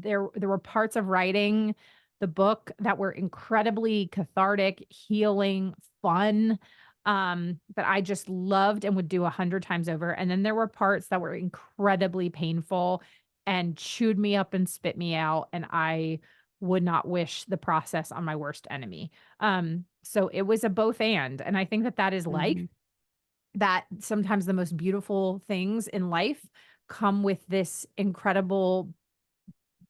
there were parts of writing the book that were incredibly cathartic, healing, fun, that I just loved and would do 100 times over. And then there were parts that were incredibly painful and chewed me up and spit me out. And I would not wish the process on my worst enemy. So it was a both and I think that that is life, Mhm. that sometimes the most beautiful things in life come with this incredible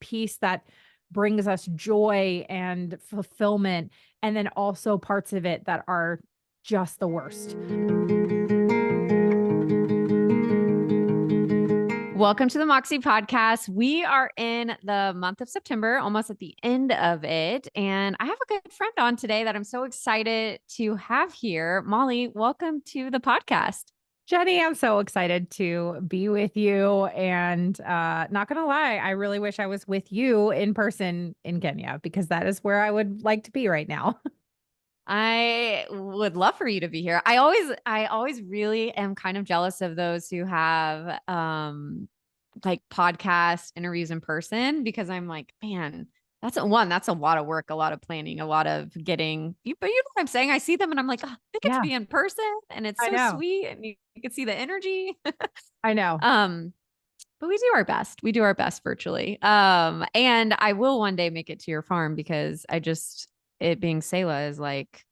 piece that brings us joy and fulfillment, and then also parts of it that are just the worst. Welcome to the Moxie Podcast. We are in the month of September, almost at the end of it. And I have a good friend on today that I'm so excited to have here. Molly, welcome to the podcast. Jenny, I'm so excited to be with you. And not going to lie, I really wish I was with you in person in Kenya, because that is where I would like to be right now. I would love for you to be here. I always really am kind of jealous of those who have like podcast interviews in person, because I'm like, man, that's a lot of work, a lot of planning, a lot of getting you, but you know what I'm saying? I see them and I'm like, oh, they get to Yeah, be in person and it's I so know. sweet and you can see the energy. I know. um but we do our best. We do our best virtually. And I will one day make it to your farm, because it being Selah is like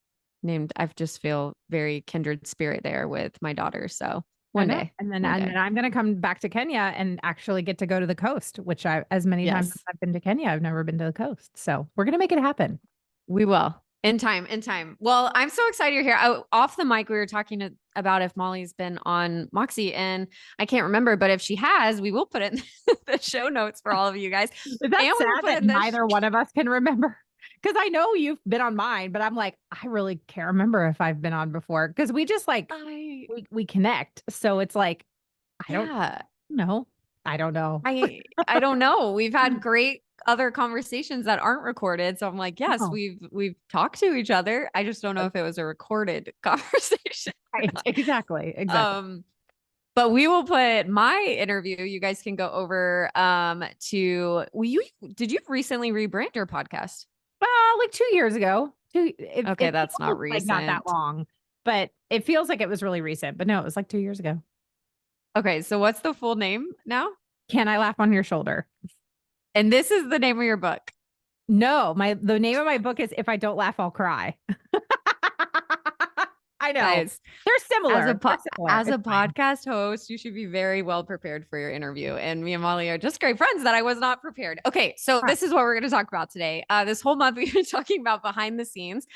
named, I just feel very kindred spirit there with my daughter. So I one know. day, And then one and day. then I'm gonna come back to Kenya and actually get to go to the coast, which I as many times as Yes, I've been to Kenya, I've never been to the coast. So we're gonna make it happen. we will. In time, in time. Well, I'm so excited you're here. Off the mic, we were talking about if Molly's been on Moxie, and I can't remember, but if she has, we will put it in the show notes for all of you guys. Is that And we will sad put it that in neither one of us can remember? Because I know you've been on mine, but I'm like, I really can't remember if I've been on before. Because we just like I, we connect. So it's like, I don't yeah, know. I don't know. I don't know. We've had great other conversations that aren't recorded. So I'm like, yes, Oh, we've talked to each other. I just don't know if it was a recorded conversation or right. not. Exactly. Exactly. Um, but we will put my interview. You guys can go over to did you recently rebrand your podcast? Like 2 years ago. Okay, It that's not feels like not that recent. long, but it feels like it was really recent. But no, it was like 2 years ago. Okay, so what's the full name now? Can I laugh on your shoulder? And this is the name of your book. No, the name of my book is If I Don't Laugh, I'll Cry. I know. Guys, They're similar. They're similar. as a It's fine. podcast host, you should be very well prepared for your interview. And me and Molly are just great friends that I was not prepared. Okay, so Right. this is what we're going to talk about today. This whole month we've been talking about behind the scenes,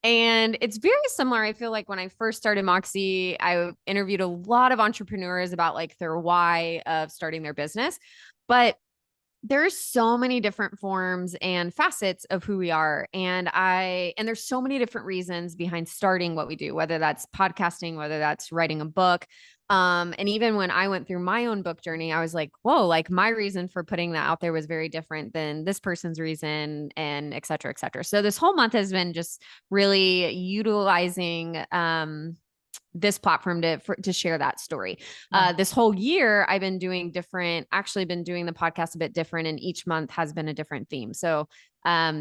and it's very similar. I feel like when I first started Moxie, I interviewed a lot of entrepreneurs about like their why of starting their business, but there's so many different forms and facets of who we are. And there's so many different reasons behind starting what we do, whether that's podcasting, whether that's writing a book. And even when I went through my own book journey, I was like, whoa, like my reason for putting that out there was very different than this person's reason, and et cetera, et cetera. So this whole month has been just really utilizing, this platform to share that story. This whole year, I've been doing actually been doing the podcast a bit different, and each month has been a different theme. So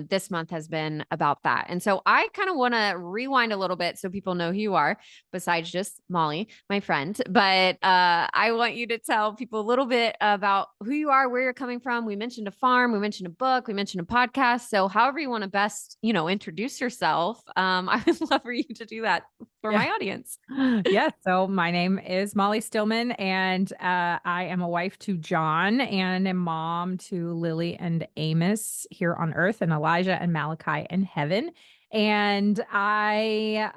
this month has been about that. And so I kind of want to rewind a little bit so people know who you are, besides just Molly, my friend. But I want you to tell people a little bit about who you are, where you're coming from. We mentioned a farm, we mentioned a book, we mentioned a podcast. So however you want to best, introduce yourself, I would love for you to do that for Yeah. my audience. Yes. So my name is Molly Stillman, and I am a wife to John and a mom to Lilly and Amos here on earth, and Elijah and Malachi in heaven. And I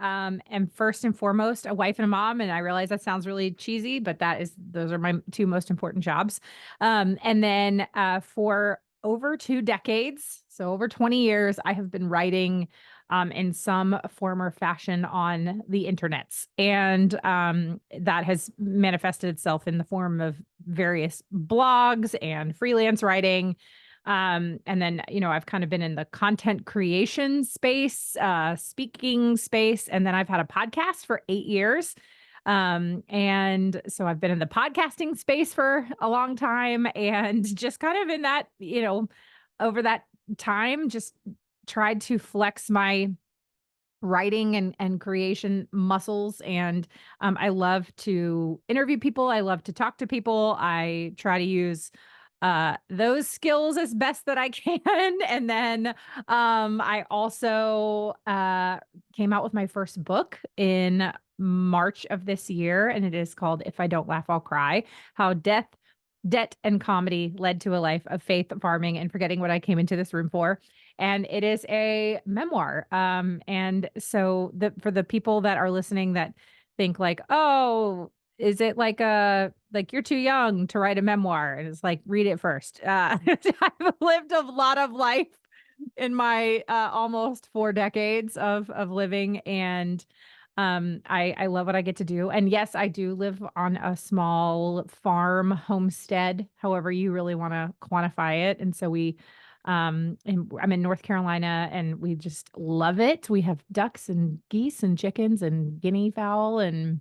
am first and foremost a wife and a mom. And I realize that sounds really cheesy, but those are my two most important jobs. And then for over 2 decades, so over 20 years, I have been writing in some form or fashion on the internets. And that has manifested itself in the form of various blogs and freelance writing. And then, I've kind of been in the content creation space, speaking space. And then I've had a podcast for 8 years. And so I've been in the podcasting space for a long time and just kind of in that, over that time, just tried to flex my writing and creation muscles. And I love to interview people. I love to talk to people. I try to use those skills as best that I can. And then I also came out with my first book in March of this year, and it is called If I Don't Laugh, I'll Cry: How Death, Debt, and Comedy Led to a Life of Faith, Farming, and Forgetting What I Came into this room for. And it is a memoir. And so for the people that are listening that think like, oh, is it like you're too young to write a memoir? And it's like, read it first. I've lived a lot of life in my almost 4 decades of living, and I love what I get to do. And yes, I do live on a small farm homestead, however you really want to quantify it. And so and I'm in North Carolina, and we just love it. We have ducks and geese and chickens and guinea fowl and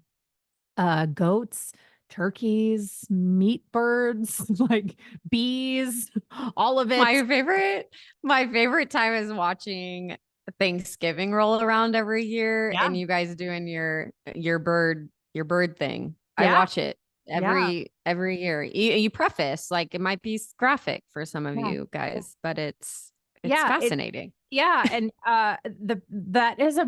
goats, turkeys, meat birds, like bees, all of it. My favorite time is watching Thanksgiving roll around every year Yeah. and you guys doing your bird thing. I Yeah. watch it every year. You preface like it might be graphic for some of Yeah. you guys, but it's Yeah. fascinating. Yeah. And that is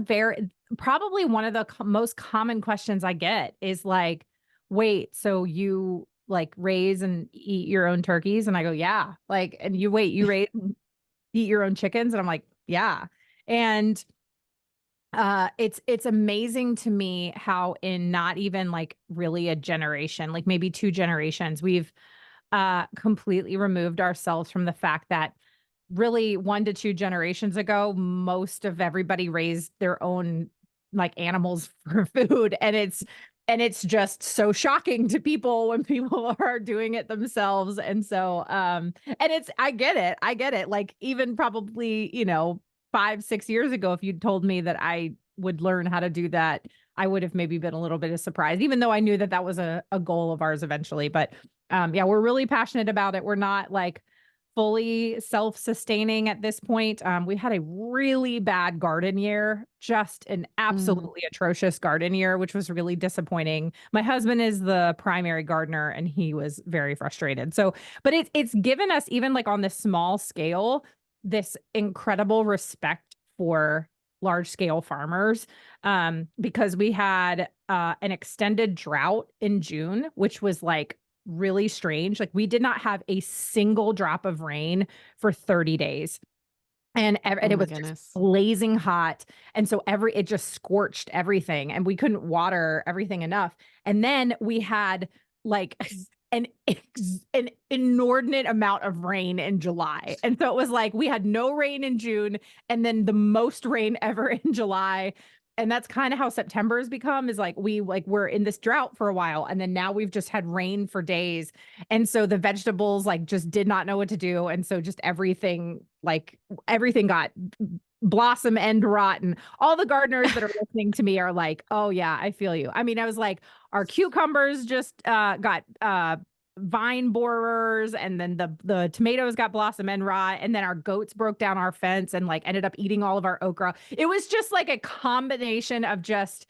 probably one of the most common questions I get is like, wait, so you like raise and eat your own turkeys? And I go, yeah. Like, and you raise and eat your own chickens? And I'm like, yeah. And it's amazing to me how in not even like really a generation, like maybe 2 generations, we've completely removed ourselves from the fact that really 1 to 2 generations ago, most of everybody raised their own like animals for food. And it's just so shocking to people when people are doing it themselves. And so and I get it. I get it. Like even probably, 5, 6 years ago, if you'd told me that I would learn how to do that, I would have maybe been a little bit of surprise, even though I knew that that was a goal of ours eventually. But yeah, we're really passionate about it. We're not like fully self-sustaining at this point. We had a really bad garden year, just an absolutely atrocious garden year, which was really disappointing. My husband is the primary gardener, and he was very frustrated. So, but it's given us, even like on this small scale, this incredible respect for large scale farmers, because we had an extended drought in June, which was like really strange. Like we did not have a single drop of rain for 30 days. And Oh it my was just goodness. blazing hot. And so it just scorched everything, and we couldn't water everything enough. And then we had like an inordinate amount of rain in July. And so it was like we had no rain in June and then the most rain ever in July. And that's kind of how September has become, is like we're in this drought for a while, and then now we've just had rain for days. And so the vegetables like just did not know what to do. And so just everything got blossom end rotten. All the gardeners that are listening to me are like, oh yeah, I feel you. I mean, I was like, our cucumbers just got vine borers, and then the tomatoes got blossom end rot, and then our goats broke down our fence and like ended up eating all of our okra. It was just like a combination of just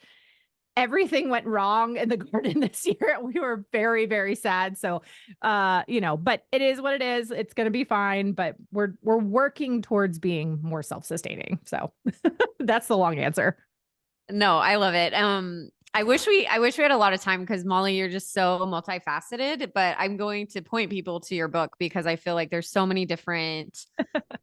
everything went wrong in the garden this year. We were very, very sad. So, but it is what it is. It's going to be fine, but we're working towards being more self-sustaining. So that's the long answer. No, I love it. I wish we had a lot of time because Molly, you're just so multifaceted, but I'm going to point people to your book because I feel like there's so many different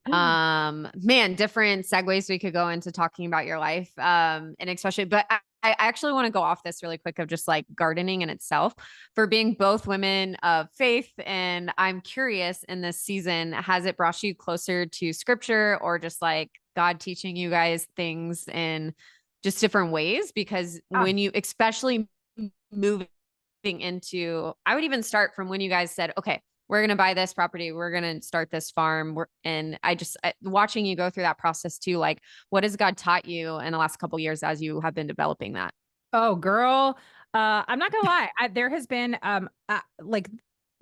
different segues we could go into talking about your life. And especially, but I actually want to go off this really quick of just like gardening in itself for being both women of faith. And I'm curious, in this season, has it brought you closer to scripture or just like God teaching you guys things in just different ways? Because when you, especially moving into, I would even start from when you guys said, okay, we're going to buy this property, we're going to start this farm. And watching you go through that process too, like what has God taught you in the last couple of years as you have been developing that? Oh, girl. I'm not gonna lie. There has been like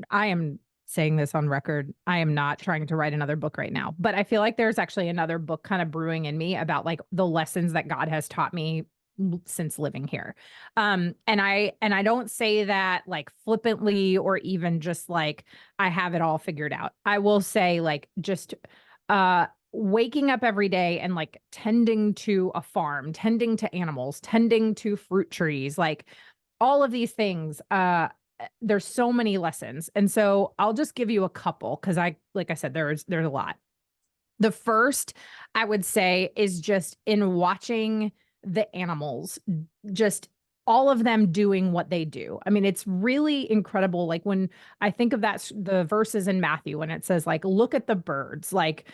I am saying this on record. I am not trying to write another book right now, but I feel like there's actually another book kind of brewing in me about like the lessons that God has taught me since living here. And I don't say that like flippantly or even just like I have it all figured out. I will say like just waking up every day and like tending to a farm, tending to animals, tending to fruit trees, like all of these things. There's so many lessons. And so I'll just give you a couple because like I said, there's a lot. The first I would say is just in watching the animals, just all of them doing what they do. I mean, it's really incredible. Like when I think of the verses in Matthew, when it says like, look at the birds, like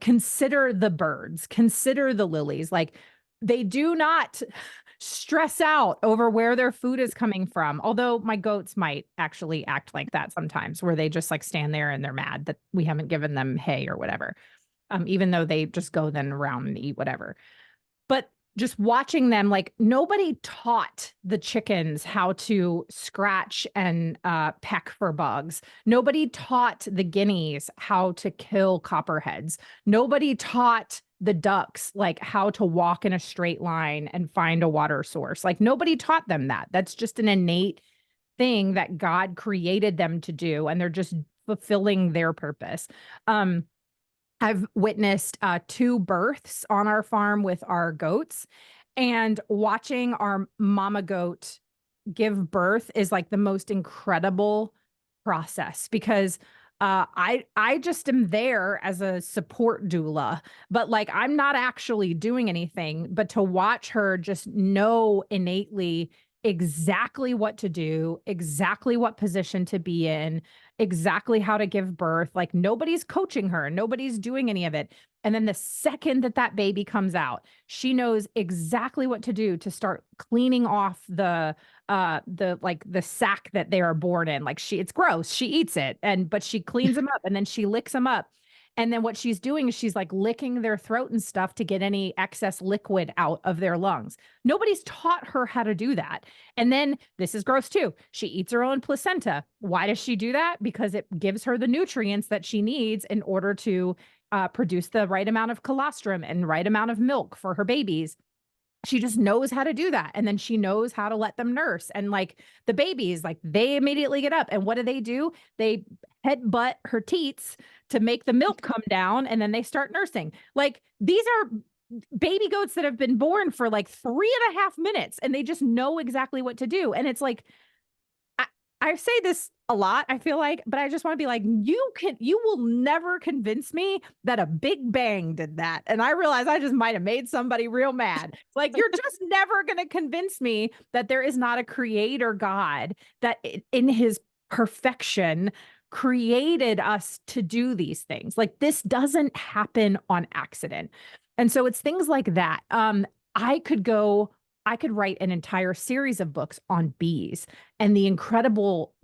consider the birds, consider the lilies, like they do not stress out over where their food is coming from. Although my goats might actually act like that sometimes, where they just like stand there and they're mad that we haven't given them hay or whatever. Even though they just go then around and eat whatever. But just watching them, like nobody taught the chickens how to scratch and peck for bugs. Nobody taught the guineas how to kill copperheads. Nobody taught the ducks like how to walk in a straight line and find a water source. Like nobody taught them that. That's just an innate thing that God created them to do, and they're just fulfilling their purpose. I've witnessed 2 births on our farm with our goats, and watching our mama goat give birth is like the most incredible process because I just am there as a support doula, but like I'm not actually doing anything, but to watch her just know innately exactly what to do, exactly what position to be in, exactly how to give birth. Like nobody's coaching her, nobody's doing any of it. And then the second that that baby comes out, she knows exactly what to do to start cleaning off the sack that they are born in. Like it's gross. She eats it but she cleans them up and then she licks them up. And then what she's doing is she's like licking their throat and stuff to get any excess liquid out of their lungs. Nobody's taught her how to do that. And then this is gross too. She eats her own placenta. Why does she do that? Because it gives her the nutrients that she needs in order to produce the right amount of colostrum and right amount of milk for her babies. She just knows how to do that. And then she knows how to let them nurse. And like the babies, like they immediately get up. And what do? They headbutt her teats to make the milk come down. And then they start nursing. Like these are baby goats that have been born for like 3.5 minutes and they just know exactly what to do. And it's like, I say this a lot, I feel like, but I just want to be like, you will never convince me that a Big Bang did that. And I realize I just might have made somebody real mad. Like, you're just never going to convince me that there is not a creator God that in his perfection created us to do these things. Like, this doesn't happen on accident. And so it's things like that. I could write an entire series of books on bees and the incredible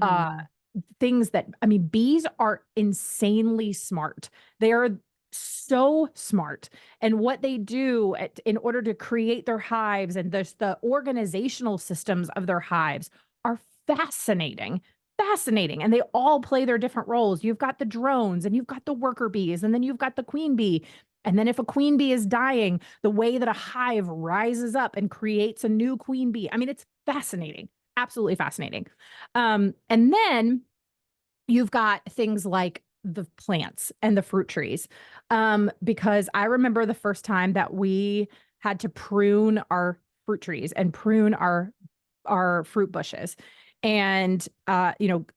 things that, I mean, bees are insanely smart. They are so smart. And what they do in order to create their hives and the organizational systems of their hives are fascinating. Fascinating. And they all play their different roles. You've got the drones and you've got the worker bees, and then you've got the queen bee. And then if a queen bee is dying, the way that a hive rises up and creates a new queen bee. I mean, it's fascinating, absolutely fascinating. And then you've got things like the plants and the fruit trees. Because I remember the first time that we had to prune our fruit trees and prune our fruit bushes. And,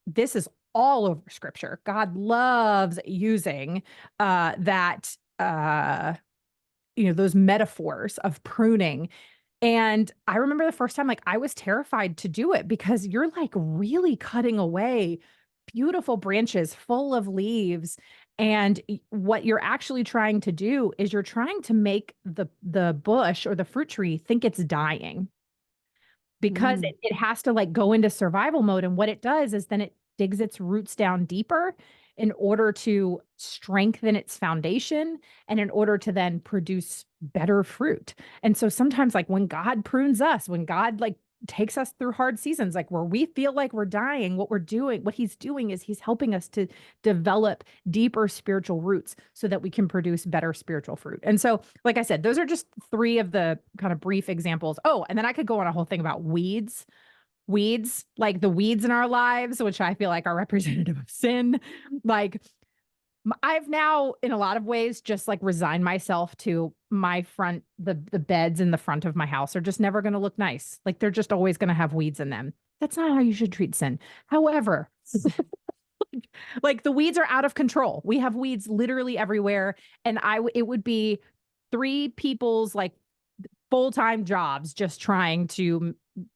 this is all over scripture. God loves using that those metaphors of pruning. And I remember the first time, like, I was terrified to do it because you're like really cutting away beautiful branches full of leaves. And what you're actually trying to do is you're trying to make the bush or the fruit tree think it's dying because it has to like go into survival mode. And what it does is then it digs its roots down deeper in order to strengthen its foundation and in order to then produce better fruit. And so sometimes like when God prunes us, when God like takes us through hard seasons, like where we feel like we're dying. What he's doing is he's helping us to develop deeper spiritual roots so that we can produce better spiritual fruit. And so, like I said, those are just three of the kind of brief examples. Oh, and then I could go on a whole thing about weeds, like the weeds in our lives, which I feel like are representative of sin. Like I've now, in a lot of ways, just like resigned myself to my front, the beds in the front of my house are just never going to look nice. Like they're just always going to have weeds in them. That's not how you should treat sin. However, like the weeds are out of control. We have weeds literally everywhere. And it would be three people's like full-time jobs just trying to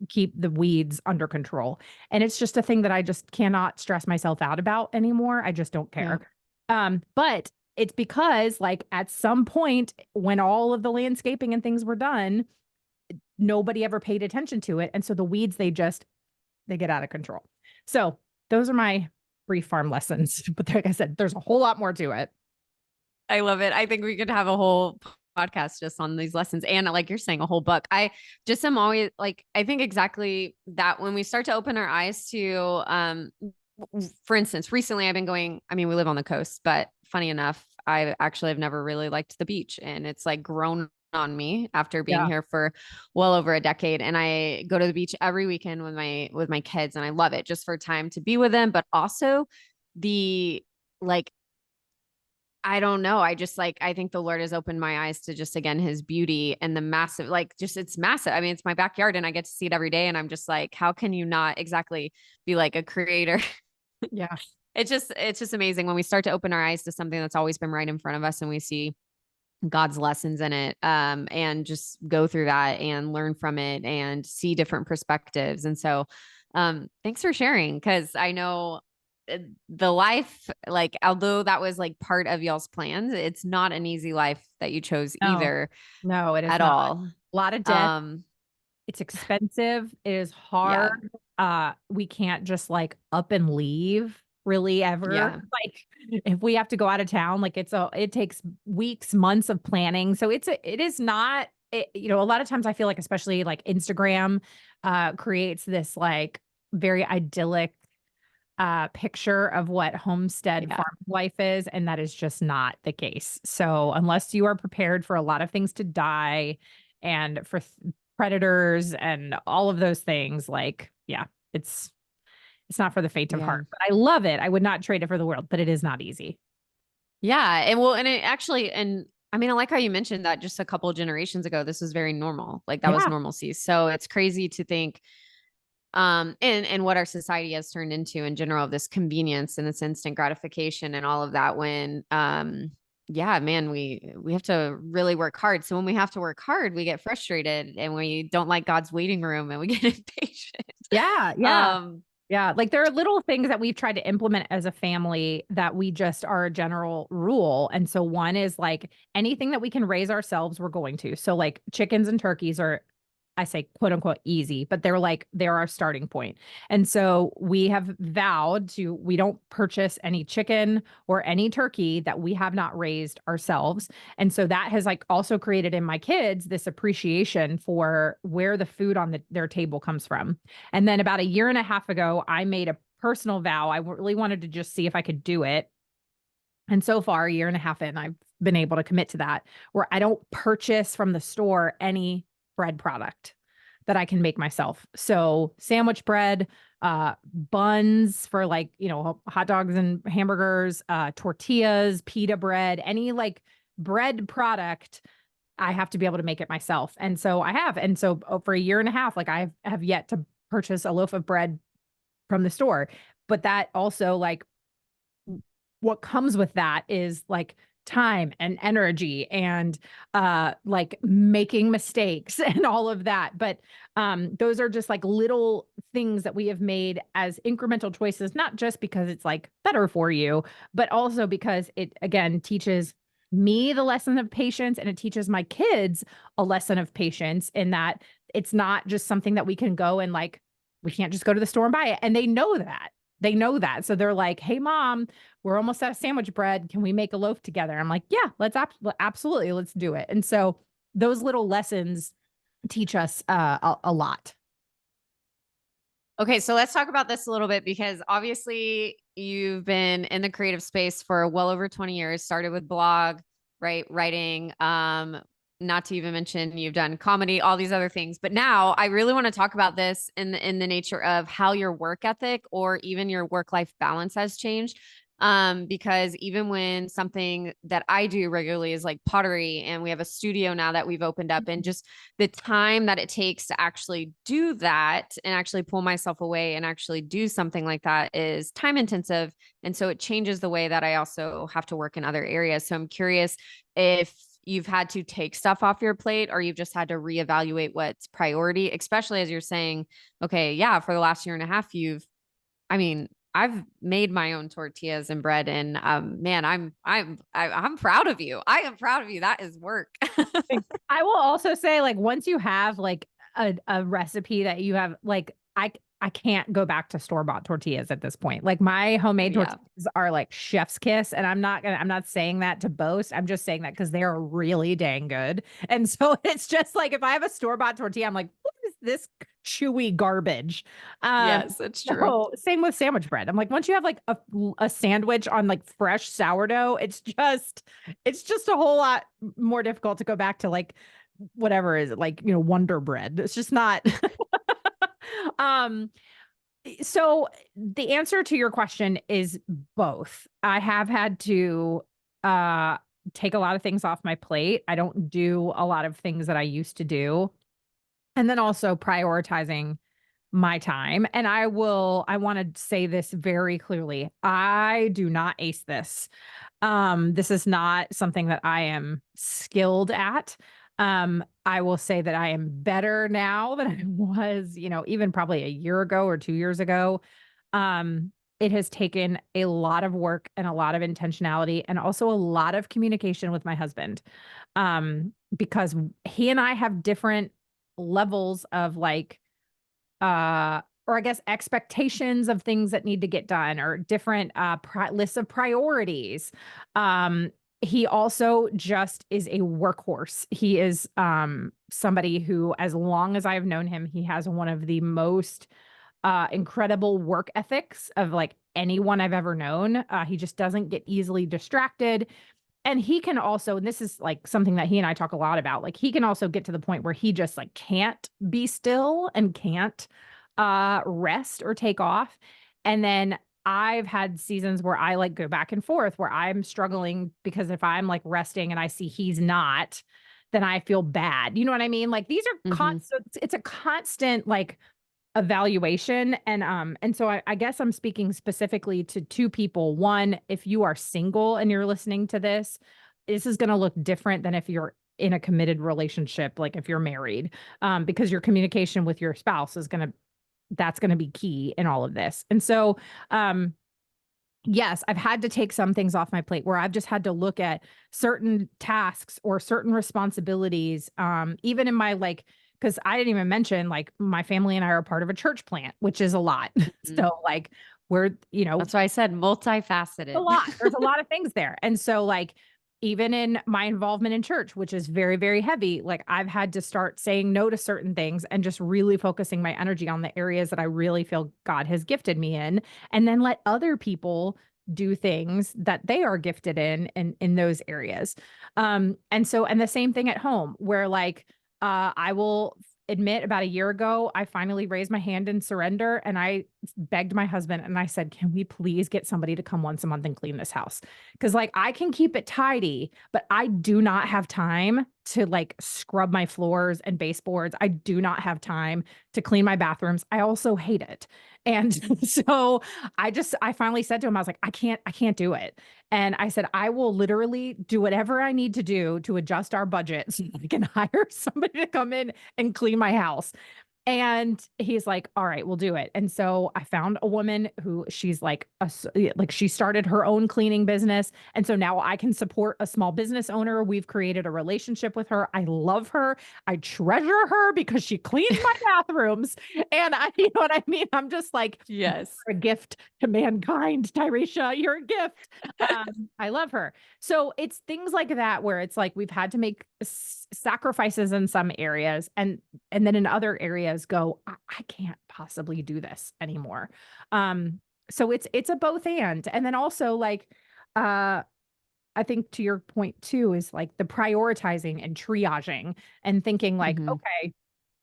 keep the weeds under control. And it's just a thing that I just cannot stress myself out about anymore. I just don't care. But it's because like at some point when all of the landscaping and things were done, nobody ever paid attention to it. And so the weeds, they get out of control. So those are my brief farm lessons. But like I said, there's a whole lot more to it. I love it. I think we could have a whole podcast just on these lessons. And like you're saying, a whole book. I just am always like, I think exactly that when we start to open our eyes to, for instance, recently I've been going, I mean, we live on the coast, but funny enough, I actually have never really liked the beach, and it's like grown on me after being here for well over a decade. And I go to the beach every weekend with my kids, and I love it just for time to be with them, but also the like, I don't know. I just like, I think the Lord has opened my eyes to just, again, his beauty and the massive, like just, it's massive. I mean, it's my backyard and I get to see it every day. And I'm just like, how can you not exactly be like a creator? Yeah. It's just amazing when we start to open our eyes to something that's always been right in front of us and we see God's lessons in it, and just go through that and learn from it and see different perspectives. And so, thanks for sharing. 'Cause I know the life, like, although that was like part of y'all's plans, it's not an easy life that you chose either. No, it is at not. all. A lot of debt. It's expensive. It is hard. We can't just like up and leave really ever. Like if we have to go out of town, like it takes weeks, months of planning. So it is not, a lot of times I feel like, especially like Instagram, creates this like very idyllic picture of what homestead farm life is. And that is just not the case. So unless you are prepared for a lot of things to die and for predators and all of those things, like, it's not for the faint of heart, but I love it. I would not trade it for the world, but it is not easy. Yeah. And well, and it actually, and I mean, I like how you mentioned that just a couple of generations ago, this was very normal. Like that was normalcy. So it's crazy to think, and what our society has turned into in general, of this convenience and this instant gratification and all of that, when, man, we have to really work hard. So when we have to work hard, we get frustrated and we don't like God's waiting room and we get impatient. Yeah. Like there are little things that we've tried to implement as a family that we just are a general rule. And so one is like anything that we can raise ourselves, we're going to. So like chickens and turkeys are, I say quote unquote easy, but they're our starting point. And so we have vowed we don't purchase any chicken or any turkey that we have not raised ourselves. And so that has like also created in my kids this appreciation for where the food on their table comes from. And then about a year and a half ago, I made a personal vow. I really wanted to just see if I could do it. And so far, a year and a half in, I've been able to commit to that, where I don't purchase from the store any bread product that I can make myself. So sandwich bread, buns for like, hot dogs and hamburgers, tortillas, pita bread, any like bread product, I have to be able to make it myself. And so I have. And so for a year and a half, like I have yet to purchase a loaf of bread from the store. But that also, like, what comes with that is like time and energy and like making mistakes and all of that. But those are just like little things that we have made as incremental choices, not just because it's like better for you, but also because it, again, teaches me the lesson of patience, and it teaches my kids a lesson of patience, in that it's not just something that we can go and like, we can't just go to the store and buy it. And they know that. So they're like, hey, Mom, we're almost out of sandwich bread. Can we make a loaf together? I'm like, yeah, absolutely. Let's do it. And so those little lessons teach us a lot. Okay, so let's talk about this a little bit because obviously you've been in the creative space for well over 20 years, started with blog, right? Writing, not to even mention you've done comedy, all these other things. But now I really want to talk about this in the nature of how your work ethic or even your work-life balance has changed. Because even when something that I do regularly is like pottery, and we have a studio now that we've opened up, and just the time that it takes to actually do that and actually pull myself away and actually do something like that is time intensive. And so it changes the way that I also have to work in other areas. So I'm curious if you've had to take stuff off your plate or you've just had to reevaluate what's priority, especially as you're saying, okay, yeah, for the last year and a half, I mean, I've made my own tortillas and bread, and man, I'm proud of you. I am proud of you. That is work. I will also say, like, once you have like a recipe that you have, like, I can't go back to store-bought tortillas at this point. Like, my homemade Yeah. tortillas are like chef's kiss, and I'm not saying that to boast. I'm just saying that because they are really dang good. And so it's just like, if I have a store-bought tortilla, I'm like, what is this chewy garbage? Yes, it's true. So same with sandwich bread. I'm like, once you have like a sandwich on like fresh sourdough, it's just a whole lot more difficult to go back to like whatever is it, like, Wonder Bread. It's just not. um so the answer to your question is both. I have had to uh take a lot of things off my plate. I don't do a lot of things that I used to do. And then also prioritizing my time. And I want to say this very clearly. I do not ace this. This is not something that I am skilled at. I will say that I am better now than I was, even probably a year ago or 2 years ago. It has taken a lot of work and a lot of intentionality and also a lot of communication with my husband. Because he and I have different levels of like, or I guess expectations of things that need to get done, or different lists of priorities. He also just is a workhorse. He is somebody who, as long as I've known him, he has one of the most incredible work ethics of like anyone I've ever known. He just doesn't get easily distracted. And he can also, and this is like something that he and I talk a lot about, like he can also get to the point where he just like can't be still and can't rest or take off. And then I've had seasons where I like go back and forth, where I'm struggling because if I'm like resting and I see he's not, then I feel bad. You know what I mean? Like these are Mhm. constant, it's a constant like evaluation. And so I guess I'm speaking specifically to two people. One, if you are single and you're listening to this is going to look different than if you're in a committed relationship, like if you're married, because your communication with your spouse that's going to be key in all of this. And so, yes, I've had to take some things off my plate where I've just had to look at certain tasks or certain responsibilities, even in my like, because I didn't even mention like my family and I are part of a church plant, which is a lot. Mhm. So like we're, That's why I said a multifaceted. lot. There's a lot of things there. And so like even in my involvement in church, which is very, very heavy, like I've had to start saying no to certain things and just really focusing my energy on the areas that I really feel God has gifted me in, and then let other people do things that they are gifted in those areas. And the same thing at home where like I will admit about a year ago, I finally raised my hand in surrender and I begged my husband and I said, can we please get somebody to come once a month and clean this house? Cause like I can keep it tidy, but I do not have time to like scrub my floors and baseboards. I do not have time to clean my bathrooms. I also hate it. And so I finally said to him, I was like, I can't do it. And I said, I will literally do whatever I need to do to adjust our budget so I can hire somebody to come in and clean my house. And he's like, all right, we'll do it. And so I found a woman who she's like, like she started her own cleaning business. And so now I can support a small business owner. We've created a relationship with her. I love her. I treasure her because she cleans my bathrooms. And you know what I mean? I'm just like, Yes. a gift to mankind, Tyresha, you're a gift. I love her. So it's things like that where it's like we've had to make sacrifices in some areas, and then in other areas areas go, I can't possibly do this anymore. So it's a both and then also like, I think to your point too, is like the prioritizing and triaging and thinking like, Mhm. okay,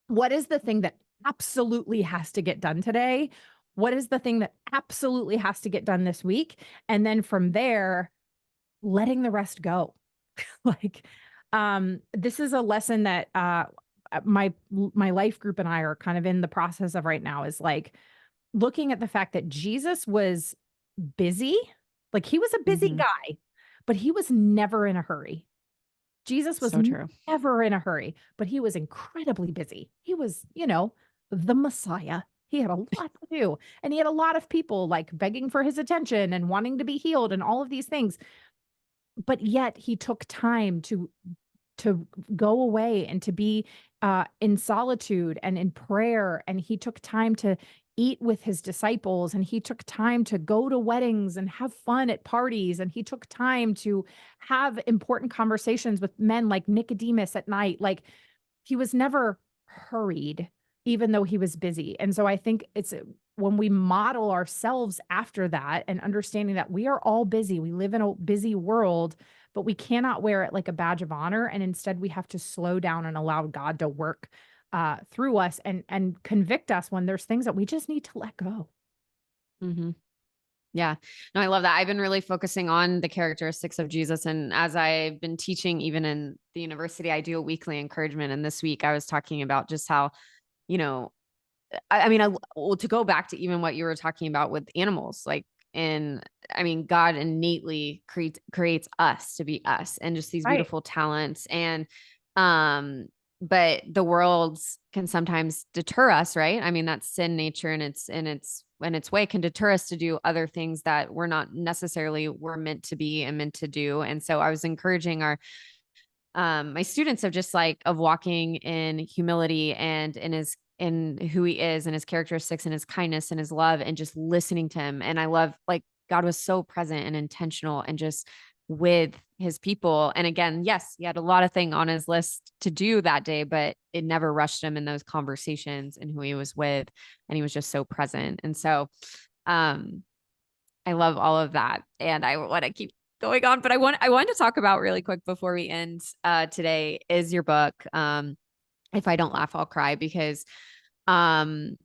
what is the thing that absolutely has to get done today? What is the thing that absolutely has to get done this week? And then from there, letting the rest go. Like, this is a lesson that my life group and I are kind of in the process of right now, is like looking at the fact that Jesus was busy. Like he was a busy Mhm. guy, but he was never in a hurry. Jesus was So true. never in a hurry, but he was incredibly busy. He was, the Messiah. He had a lot to do, and he had a lot of people like begging for his attention and wanting to be healed and all of these things. But yet he took time to go away and to be in solitude and in prayer. And he took time to eat with his disciples, and he took time to go to weddings and have fun at parties. And he took time to have important conversations with men like Nicodemus at night. Like he was never hurried, even though he was busy. And so I think it's when we model ourselves after that and understanding that we are all busy, we live in a busy world, but we cannot wear it like a badge of honor. And instead, we have to slow down and allow God to work through us and convict us when there's things that we just need to let go. Mhm. Yeah. No, I love that. I've been really focusing on the characteristics of Jesus. And as I've been teaching, even in the university, I do a weekly encouragement. And this week I was talking about just how, you know, well, to go back to even what you were talking about with animals, like, and I mean, God innately creates us to be us and just these Right. beautiful talents. And, but the world can sometimes deter us, right? I mean, that's sin nature, and its way can deter us to do other things that we're not necessarily were meant to be and meant to do. And so I was encouraging my students of just like of walking in humility and in who he is and his characteristics and his kindness and his love, and just listening to him. And I love, like, God was so present and intentional and just with his people. And again, yes, he had a lot of things on his list to do that day, but it never rushed him in those conversations and who he was with. And he was just so present. And so, um, I love all of that. And I want to keep going on, but I wanted to talk about really quick before we end today is your book. If I don't laugh, I'll cry, because um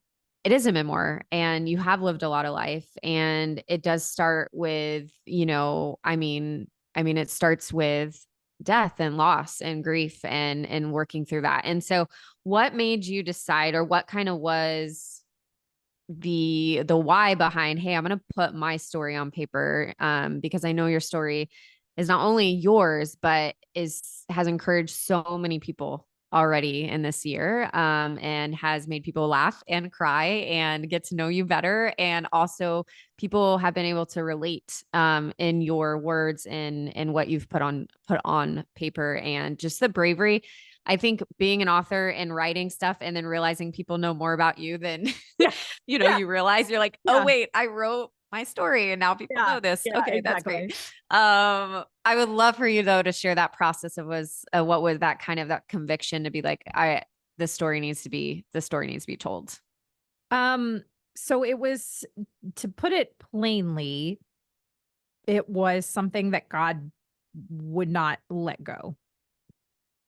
it is a memoir, and you have lived a lot of life, and it does start with, it starts with death and loss and grief and working through that. And so what made you decide, or what kind of was the why behind, hey, I'm going to put my story on paper, because I know your story is not only yours, but has encouraged so many people already in this year, and has made people laugh and cry and get to know you better. And also people have been able to relate, in your words and what you've put on paper, and just the bravery. I think being an author and writing stuff and then realizing people know more about you than Yeah. Yeah. you realize, you're like, oh Yeah. wait, I wrote my story and now people Yeah. know this. Yeah. Okay, that's great. Exactly. I would love for you though to share that process of what was that kind of that conviction to be like, the story needs to be told. Um, so it was, to put it plainly, it was something that God would not let go,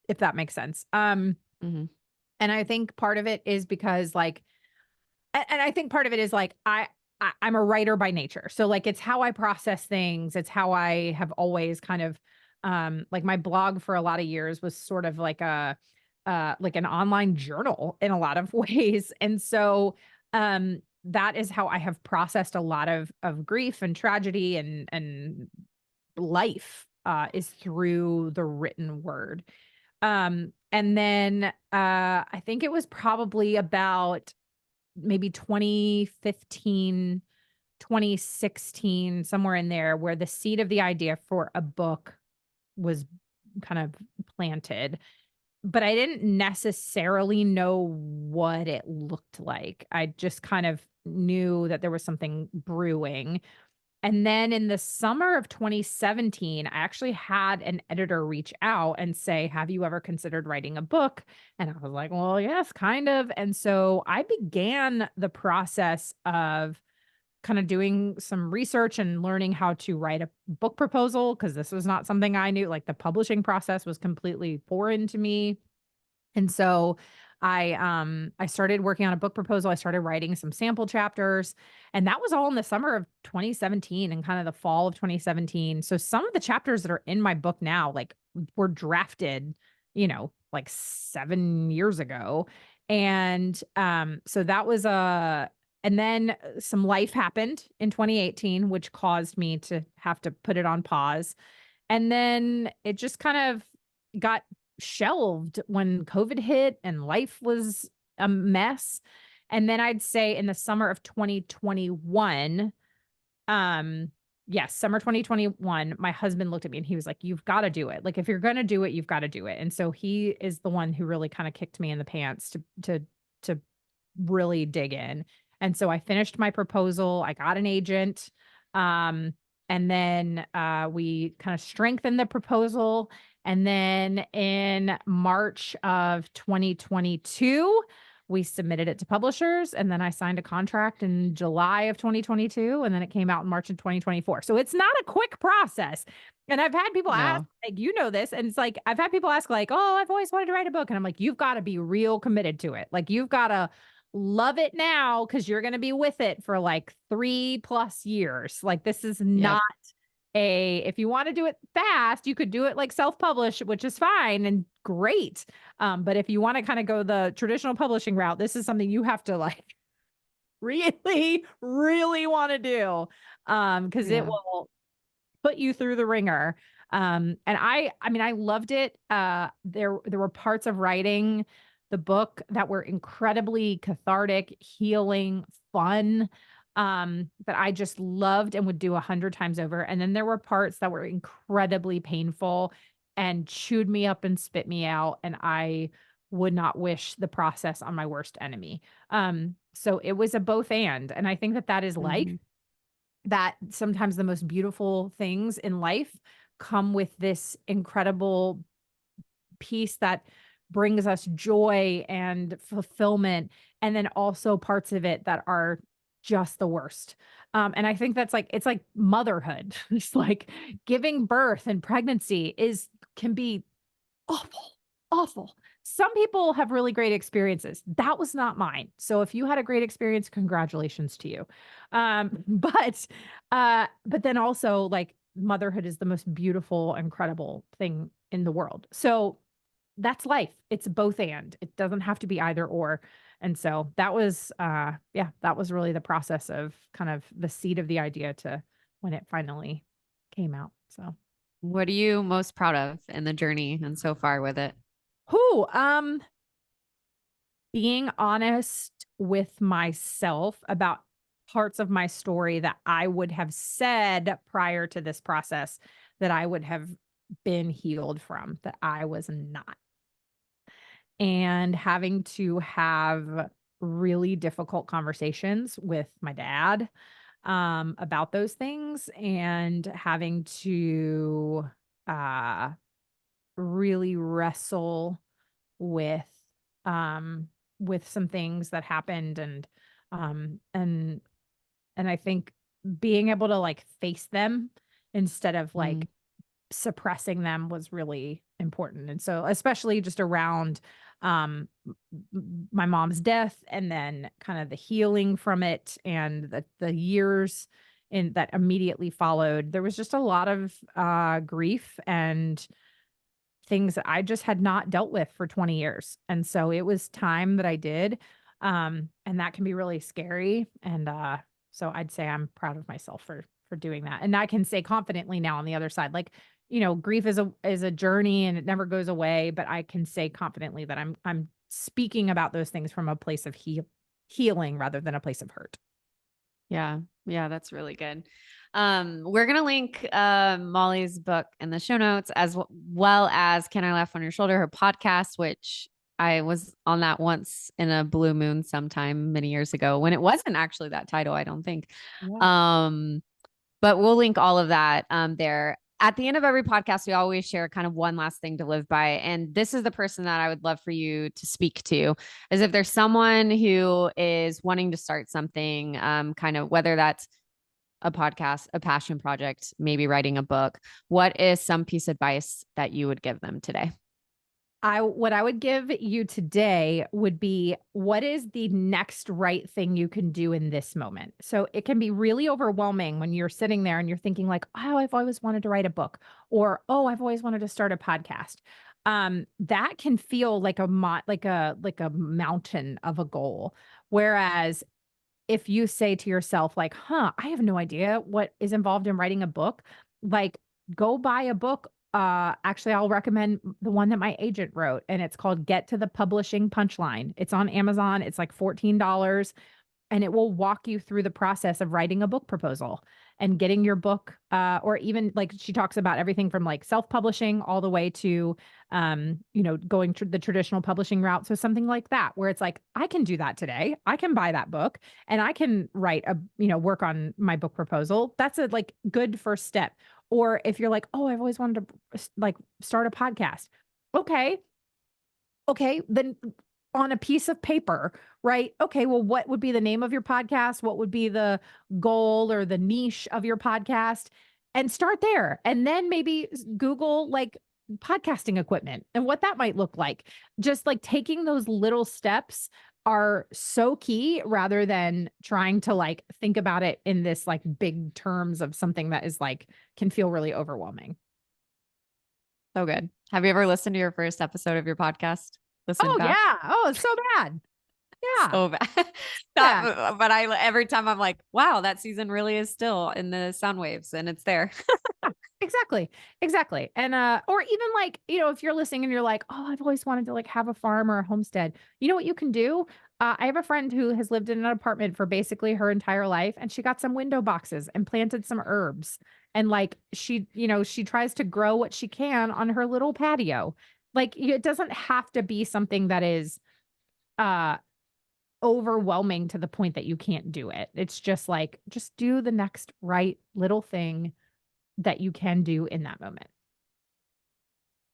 if that makes sense. Mm-hmm. And I think part of it is because like, and I think part of it is like, I'm a writer by nature. So like, it's how I process things. It's how I have always kind of, like my blog for a lot of years was sort of like an online journal in a lot of ways. And so, that is how I have processed a lot of grief and tragedy and life, is through the written word. And then, I think it was probably about maybe 2015, 2016, somewhere in there, where the seed of the idea for a book was kind of planted. But I didn't necessarily know what it looked like. I just kind of knew that there was something brewing. And then in the summer of 2017, I actually had an editor reach out and say, "Have you ever considered writing a book?" And I was like, "Well, yes, kind of." And so I began the process of kind of doing some research and learning how to write a book proposal, because this was not something I knew. Like, the publishing process was completely foreign to me. And so I started working on a book proposal. I started writing some sample chapters, and that was all in the summer of 2017 and kind of the fall of 2017. So some of the chapters that are in my book now, like, were drafted, like 7 years ago. And so that was a and then some life happened in 2018, which caused me to have to put it on pause. And then it just kind of got shelved when COVID hit and life was a mess. And then I'd say in the summer of 2021, yes, summer 2021, my husband looked at me and he was like, "You've got to do it. Like, if you're going to do it, you've got to do it." And so he is the one who really kind of kicked me in the pants to really dig in. And so I finished my proposal. I got an agent. Um, and then we kind of strengthened the proposal. And then in March of 2022, we submitted it to publishers. And then I signed a contract in July of 2022. And then it came out in March of 2024. So it's not a quick process. And I've had people ask, No. like, this. And it's like, I've had people ask, like, "Oh, I've always wanted to write a book." And I'm like, "You've got to be real committed to it. Like, you've got to love it now, because you're going to be with it for like 3+ years. Like, this is Yep. not if you want to do it fast, you could do it like self-publish, which is fine and great. But if you want to kind of go the traditional publishing route, this is something you have to, like, really, really want to do. Because it Yeah. will put you through the ringer. And I mean, I loved it. There were parts of writing the book that were incredibly cathartic, healing, fun, that I just loved and would do 100 times over. And then there were parts that were incredibly painful and chewed me up and spit me out. And I would not wish the process on my worst enemy. So it was a both and I think that that is life, Mhm. that sometimes the most beautiful things in life come with this incredible piece that brings us joy and fulfillment, and then also parts of it that are just the worst. And I think that's like, it's like motherhood. It's like giving birth and pregnancy can be awful, awful. Some people have really great experiences. That was not mine. So if you had a great experience, congratulations to you. But then also, like, motherhood is the most beautiful, incredible thing in the world. So that's life. It's both and. It doesn't have to be either or. And so that was yeah, that was really the process of kind of the seed of the idea to when it finally came out. So What are you most proud of in the journey and so far with it? who being honest with myself about parts of my story that I would have said prior to this process that I would have been healed from, that I was not. And having to have really difficult conversations with my dad about those things, and having to uh, really wrestle with um with some things that happened, and um and and I think being able to, like, face them instead of, Mm. like, suppressing them was really important. And so especially just around my mom's death, and then kind of the healing from it, and the years in that immediately followed, there was just a lot of grief and things that I just had not dealt with for 20 years. And so it was time that I did. And that can be really scary. And so I'd say I'm proud of myself for doing that. And I can say confidently now on the other side, like, grief is a journey and it never goes away, but I can say confidently that I'm speaking about those things from a place of healing rather than a place of hurt. Yeah. Yeah, that's really good. We're gonna link Molly's book in the show notes, as well as Can I Laugh on Your Shoulder, her podcast, which I was on that once in a blue moon sometime many years ago when it wasn't actually that title, I don't think. Yeah. Um, But we'll link all of that there. At the end of every podcast, we always share kind of one last thing to live by. And this is the person that I would love for you to speak to, is if there's someone who is wanting to start something, kind of whether that's a podcast, a passion project, maybe writing a book, what is some piece of advice that you would give them today? What I would give you today would be, what is the next right thing you can do in this moment? So it can be really overwhelming when you're sitting there and you're thinking like, oh, I've always wanted to write a book, or, oh, I've always wanted to start a podcast. That can feel like a mountain of a goal. Whereas if you say to yourself like, I have no idea what is involved in writing a book, like, go buy a book. Actually, I'll recommend the one that my agent wrote, and it's called Get to the Publishing Punchline. It's on Amazon. It's like $14, and it will walk you through the process of writing a book proposal and getting your book, or even like she talks about everything from like self-publishing all the way to, going the traditional publishing route. So something like that, where it's like, I can do that today. I can buy that book and I can write work on my book proposal. That's a like good first step. Or if you're like, oh, I've always wanted to like start a podcast. Okay. Okay. Then on a piece of paper, right? Okay, well, what would be the name of your podcast? What would be the goal or the niche of your podcast? And start there. And then maybe Google like podcasting equipment and what that might look like. Just like taking those little steps are so key, rather than trying to like think about it in this like big terms of something that is like can feel really overwhelming. So good. Have you ever listened to your first episode of your podcast? Listened Oh back? yeah. Oh, it's so bad. Yeah. So bad. But every time I'm like, wow, that season really is still in the sound waves and it's there. Exactly. Exactly. And or even like, if you're listening and you're like, oh, I've always wanted to like have a farm or a homestead. You know what you can do? I have a friend who has lived in an apartment for basically her entire life, and she got some window boxes and planted some herbs. And like she tries to grow what she can on her little patio. Like it doesn't have to be something that is uh overwhelming to the point that you can't do it. It's just like, just do the next right little thing that you can do in that moment.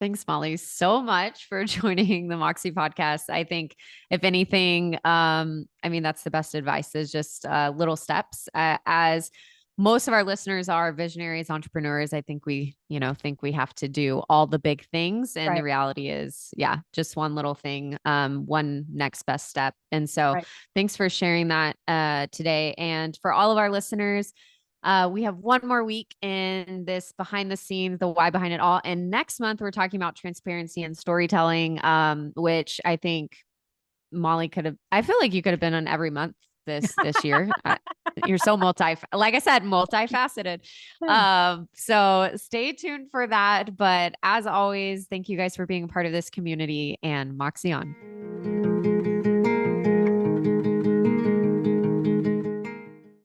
Thanks, Molly, so much for joining the Moxie podcast. I think if anything, that's the best advice, is just little steps. As most of our listeners are visionaries, entrepreneurs, I think we have to do all the big things. And the reality is, just one little thing, one next best step. And so thanks for sharing that today. And for all of our listeners, we have one more week in this behind the scenes, the why behind it all. And next month, we're talking about transparency and storytelling, which I think Molly I feel like you could have been on every month this year. You're so multifaceted. So stay tuned for that. But as always, thank you guys for being a part of this community, and Moxie on.